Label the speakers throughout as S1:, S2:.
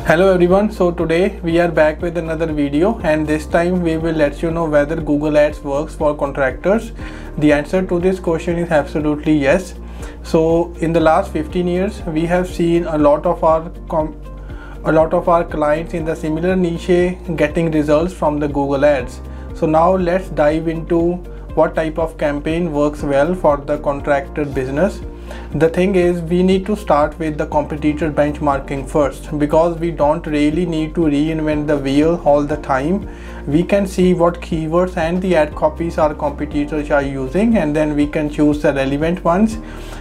S1: Hello everyone, so today we are back with another video, and this time we will let you know whether Google Ads works for contractors. The answer to this question is absolutely yes. So in the last 15 years we have seen a lot of our clients in the similar niche getting results from the Google Ads. So now let's dive into what type of campaign works well for the contractor business. The thing is, we need to start with the competitor benchmarking first, because we don't really need to reinvent the wheel all the time. We can see what keywords and the ad copies our competitors are using, and then we can choose the relevant ones.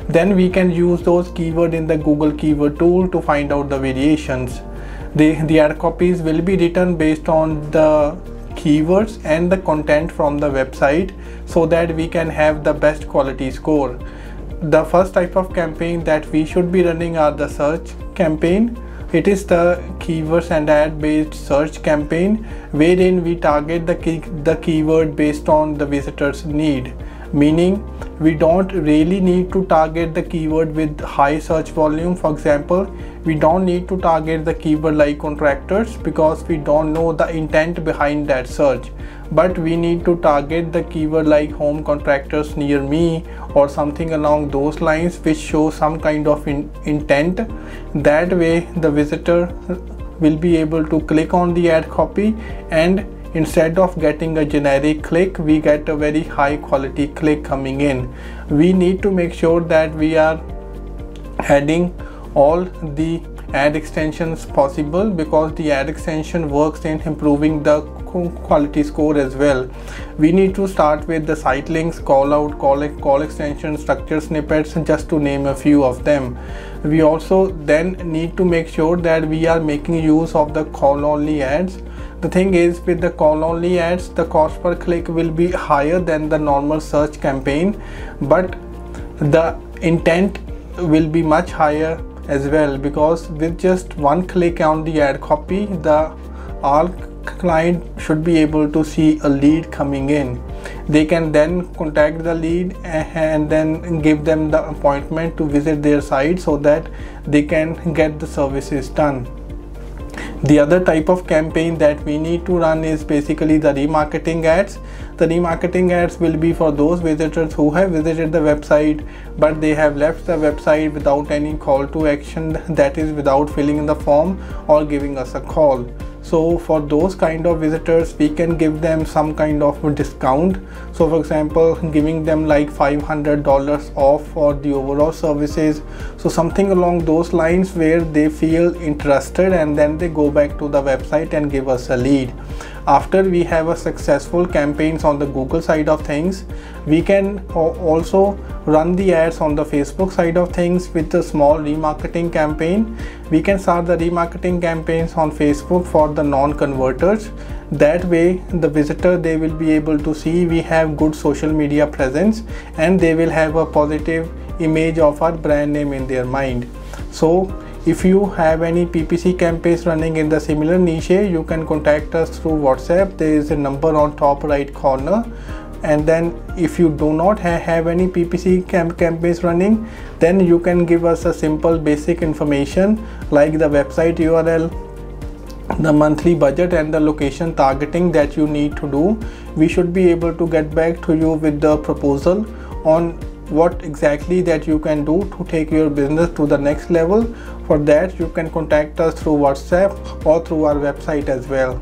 S1: Then we can use those keywords in the Google keyword tool to find out the variations. The ad copies will be written based on the keywords and the content from the website, so that we can have the best quality score. The first type of campaign that we should be running are the search campaign. It is the keywords and ad based search campaign, wherein we target the keyword based on the visitor's need. Meaning, we don't really need to target the keyword with high search volume. For example, we don't need to target the keyword like contractors, because we don't know the intent behind that search. But we need to target the keyword like home contractors near me, or something along those lines, which show some kind of intent. That way the visitor will be able to click on the ad copy, and instead of getting a generic click, we get a very high quality click coming in. We need to make sure that we are adding all the ad extensions possible, because the ad extension works in improving the quality score as well. We need to start with the site links, call out, call extension, structure snippets, just to name a few of them. We also then need to make sure that we are making use of the call only ads. The thing is, with the call only ads, the cost per click will be higher than the normal search campaign, but the intent will be much higher as well, because with just one click on the ad copy, all client should be able to see a lead coming in. They can then contact the lead and then give them the appointment to visit their site, so that they can get the services done. The other type of campaign that we need to run is basically the remarketing ads. The remarketing ads will be for those visitors who have visited the website, but they have left the website without any call to action, that is without filling in the form or giving us a call. So for those kind of visitors, we can give them some kind of a discount. So for example, giving them like $500 off for the overall services. So something along those lines, where they feel interested and then they go back to the website and give us a lead. After we have a successful campaigns on the Google side of things, we can also run the ads on the Facebook side of things with a small remarketing campaign. We can start the remarketing campaigns on Facebook for the non-converters. That way the visitor, they will be able to see we have good social media presence, and they will have a positive image of our brand name in their mind. So if you have any PPC campaigns running in the similar niche, you can contact us through WhatsApp. There is a number on top right corner. And then if you do not have any PPC campaigns running, then you can give us a simple basic information like the website URL, the monthly budget, and the location targeting that you need to do. We should be able to get back to you with the proposal on what exactly that you can do to take your business to the next level. For that, you can contact us through WhatsApp or through our website as well.